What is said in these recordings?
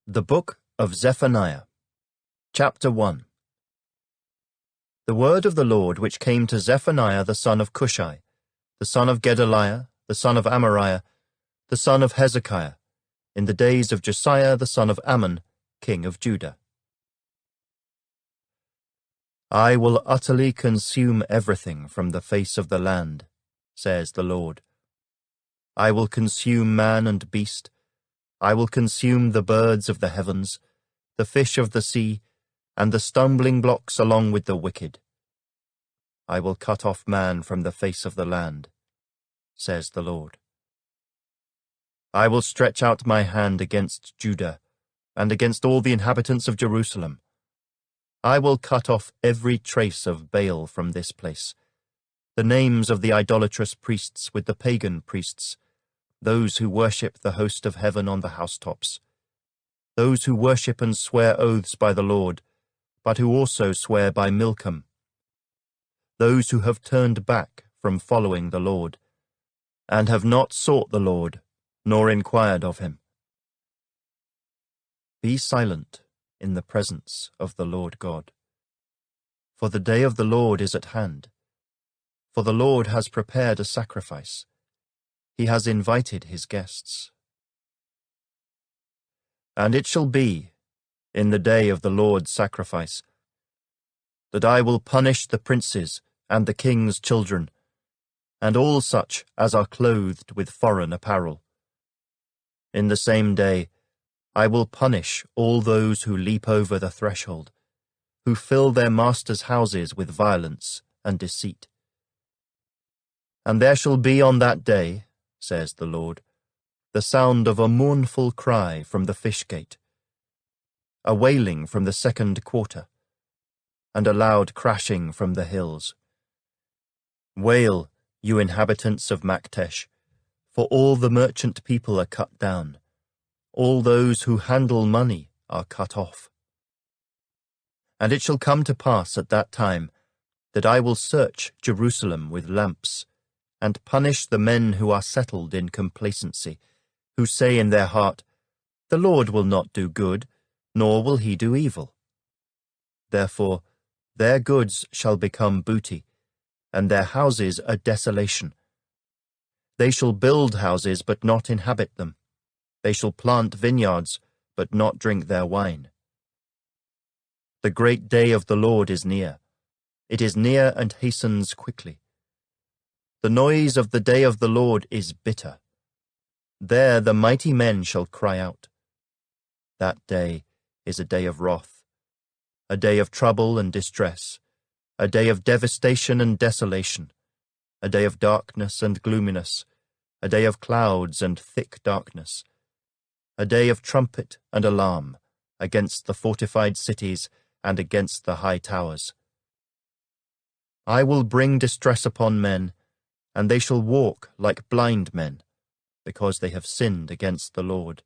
The Book of Zephaniah, Chapter 1. The word of the Lord which came to Zephaniah the son of Cushai, the son of Gedaliah, the son of Amariah, the son of Hezekiah, in the days of Josiah the son of Ammon, king of Judah. I will utterly consume everything from the face of the land, says the Lord. I will consume man and beast. I will consume the birds of the heavens, the fish of the sea, and the stumbling blocks along with the wicked. I will cut off man from the face of the land, says the Lord. I will stretch out my hand against Judah and against all the inhabitants of Jerusalem. I will cut off every trace of Baal from this place, the names of the idolatrous priests with the pagan priests, those who worship the host of heaven on the housetops, those who worship and swear oaths by the Lord, but who also swear by Milcom, those who have turned back from following the Lord, and have not sought the Lord, nor inquired of him. Be silent in the presence of the Lord God, for the day of the Lord is at hand, for the Lord has prepared a sacrifice. He has invited his guests. And it shall be, in the day of the Lord's sacrifice, that I will punish the princes and the king's children, and all such as are clothed with foreign apparel. In the same day I will punish all those who leap over the threshold, who fill their masters' houses with violence and deceit. And there shall be on that day, says the Lord, the sound of a mournful cry from the fish gate, a wailing from the second quarter, and a loud crashing from the hills. Wail, you inhabitants of Maktesh, for all the merchant people are cut down, all those who handle money are cut off. And it shall come to pass at that time that I will search Jerusalem with lamps, and punish the men who are settled in complacency, who say in their heart, The Lord will not do good, nor will he do evil. Therefore their goods shall become booty, and their houses a desolation. They shall build houses, but not inhabit them. They shall plant vineyards, but not drink their wine. The great day of the Lord is near. It is near and hastens quickly. The noise of the day of the Lord is bitter. There the mighty men shall cry out. That day is a day of wrath, a day of trouble and distress, a day of devastation and desolation, a day of darkness and gloominess, a day of clouds and thick darkness, a day of trumpet and alarm against the fortified cities and against the high towers. I will bring distress upon men, and they shall walk like blind men, because they have sinned against the Lord.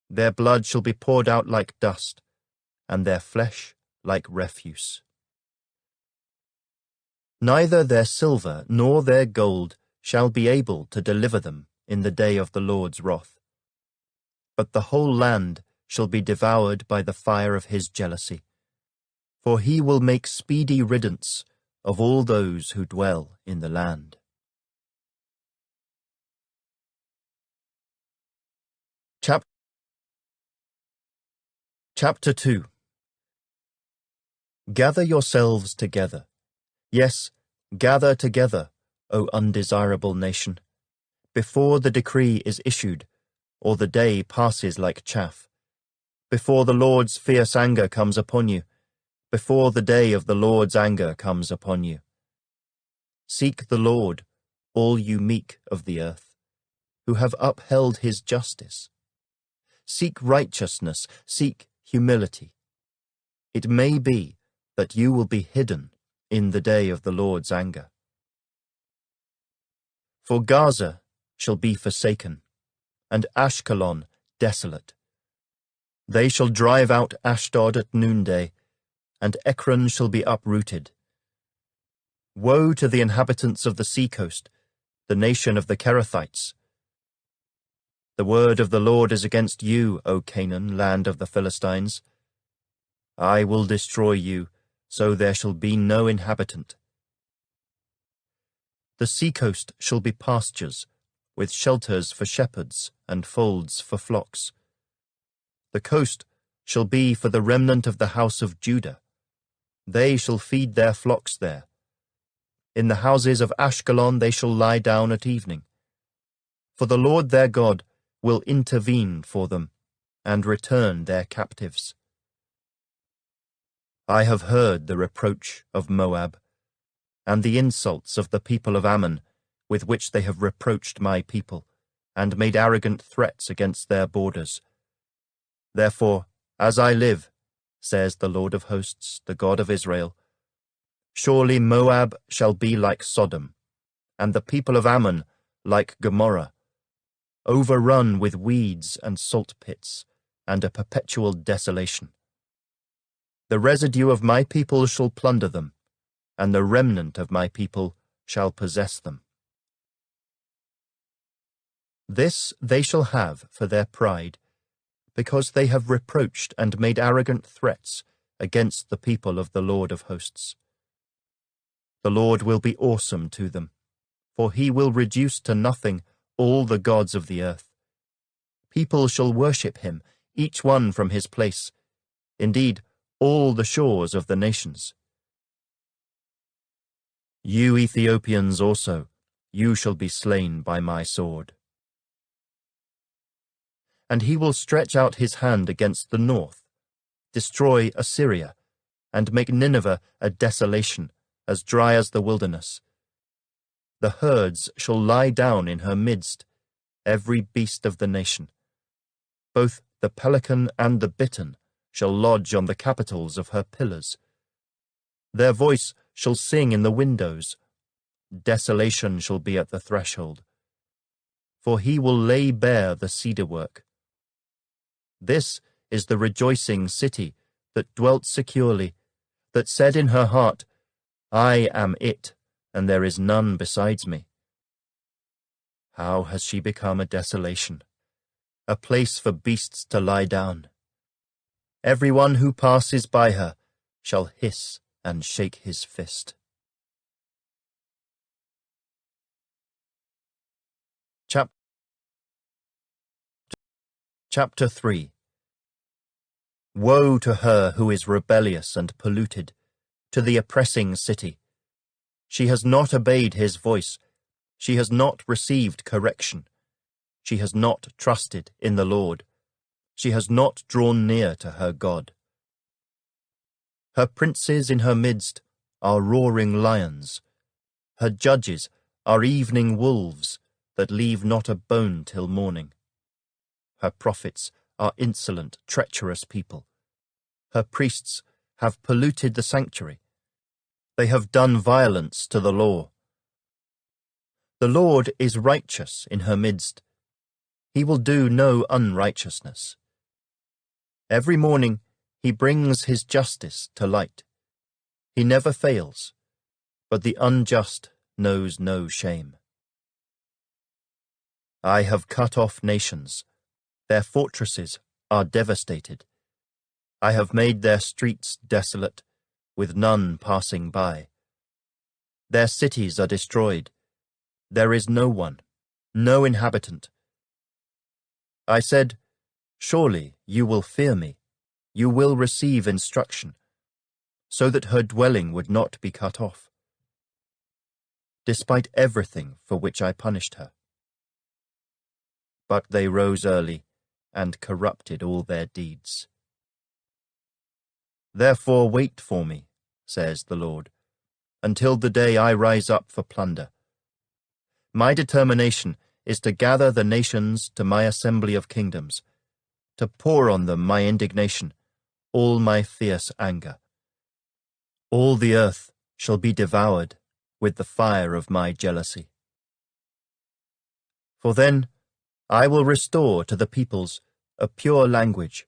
Their blood shall be poured out like dust, and their flesh like refuse. Neither their silver nor their gold shall be able to deliver them in the day of the Lord's wrath. But the whole land shall be devoured by the fire of his jealousy, for he will make speedy riddance of all those who dwell in the land. Chapter 2. Gather yourselves together. Yes, gather together, O undesirable nation, before the decree is issued, or the day passes like chaff, before the Lord's fierce anger comes upon you, before the day of the Lord's anger comes upon you. Seek the Lord, all you meek of the earth, who have upheld his justice. Seek righteousness, seek humility. It may be that you will be hidden in the day of the Lord's anger. For Gaza shall be forsaken, and Ashkelon desolate. They shall drive out Ashdod at noonday, and Ekron shall be uprooted. Woe to the inhabitants of the seacoast, the nation of the Kerethites. The word of the Lord is against you, O Canaan, land of the Philistines. I will destroy you, so there shall be no inhabitant. The seacoast shall be pastures, with shelters for shepherds and folds for flocks. The coast shall be for the remnant of the house of Judah. They shall feed their flocks there. In the houses of Ashkelon they shall lie down at evening. For the Lord their God will intervene for them, and return their captives. I have heard the reproach of Moab, and the insults of the people of Ammon, with which they have reproached my people, and made arrogant threats against their borders. Therefore, as I live, says the Lord of hosts, the God of Israel, surely Moab shall be like Sodom, and the people of Ammon like Gomorrah, overrun with weeds and salt pits, and a perpetual desolation. The residue of my people shall plunder them, and the remnant of my people shall possess them. This they shall have for their pride, because they have reproached and made arrogant threats against the people of the Lord of hosts. The Lord will be awesome to them, for he will reduce to nothing all the gods of the earth. People shall worship him, each one from his place, indeed, all the shores of the nations. You Ethiopians also, you shall be slain by my sword. And he will stretch out his hand against the north, destroy Assyria, and make Nineveh a desolation, as dry as the wilderness. The herds shall lie down in her midst, every beast of the nation. Both the pelican and the bittern shall lodge on the capitals of her pillars. Their voice shall sing in the windows. Desolation shall be at the threshold. For he will lay bare the cedar work. This is the rejoicing city that dwelt securely, that said in her heart, I am it, and there is none besides me. How has she become a desolation, a place for beasts to lie down? Everyone who passes by her shall hiss and shake his fist. Chapter 3. Woe to her who is rebellious and polluted, to the oppressing city. She has not obeyed his voice. She has not received correction. She has not trusted in the Lord. She has not drawn near to her God. Her princes in her midst are roaring lions. Her judges are evening wolves that leave not a bone till morning. Her prophets are insolent, treacherous people. Her priests have polluted the sanctuary. They have done violence to the law. The Lord is righteous in her midst. He will do no unrighteousness. Every morning he brings his justice to light. He never fails, but the unjust knows no shame. I have cut off nations. Their fortresses are devastated. I have made their streets desolate, with none passing by. Their cities are destroyed. There is no one, no inhabitant. I said, surely you will fear me. You will receive instruction, so that her dwelling would not be cut off, despite everything for which I punished her. But they rose early and corrupted all their deeds. Therefore wait for me, says the Lord, until the day I rise up for plunder. My determination is to gather the nations to my assembly of kingdoms, to pour on them my indignation, all my fierce anger. All the earth shall be devoured with the fire of my jealousy. For then I will restore to the peoples a pure language,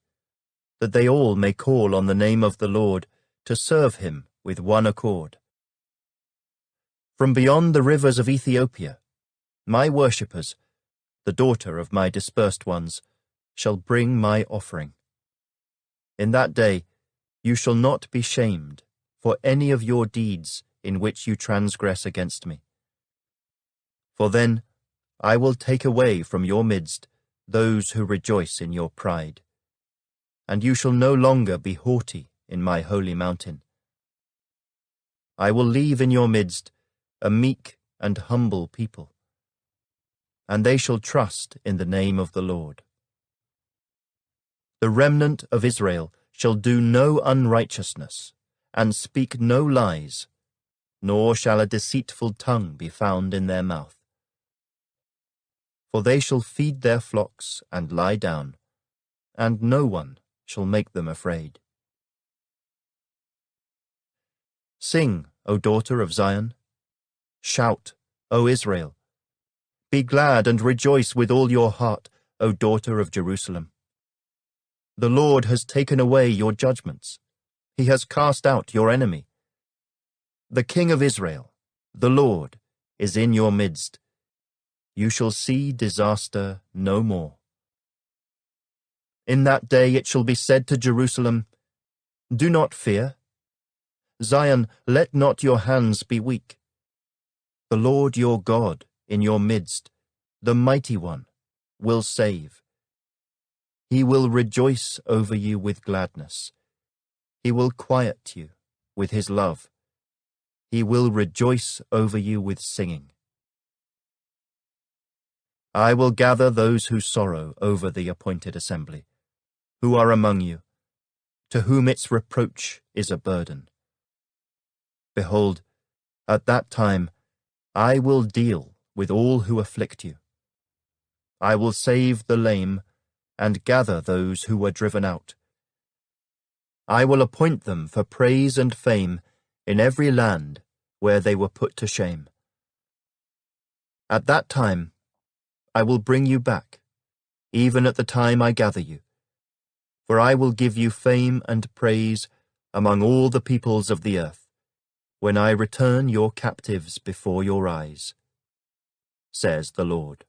that they all may call on the name of the Lord to serve him with one accord. From beyond the rivers of Ethiopia, my worshippers, the daughter of my dispersed ones, shall bring my offering. In that day you shall not be shamed for any of your deeds in which you transgress against me. For then I will take away from your midst those who rejoice in your pride, and you shall no longer be haughty in my holy mountain. I will leave in your midst a meek and humble people, and they shall trust in the name of the Lord. The remnant of Israel shall do no unrighteousness, and speak no lies, nor shall a deceitful tongue be found in their mouth. For they shall feed their flocks and lie down, and no one shall make them afraid. Sing, O daughter of Zion. Shout, O Israel. Be glad and rejoice with all your heart, O daughter of Jerusalem. The Lord has taken away your judgments. He has cast out your enemy. The King of Israel, the Lord, is in your midst. You shall see disaster no more. In that day it shall be said to Jerusalem, do not fear. Zion, let not your hands be weak. The Lord your God in your midst, the Mighty One, will save. He will rejoice over you with gladness. He will quiet you with his love. He will rejoice over you with singing. I will gather those who sorrow over the appointed assembly, who are among you, to whom its reproach is a burden. Behold, at that time I will deal with all who afflict you. I will save the lame and gather those who were driven out. I will appoint them for praise and fame in every land where they were put to shame. At that time I will bring you back, even at the time I gather you, for I will give you fame and praise among all the peoples of the earth, when I return your captives before your eyes, says the Lord.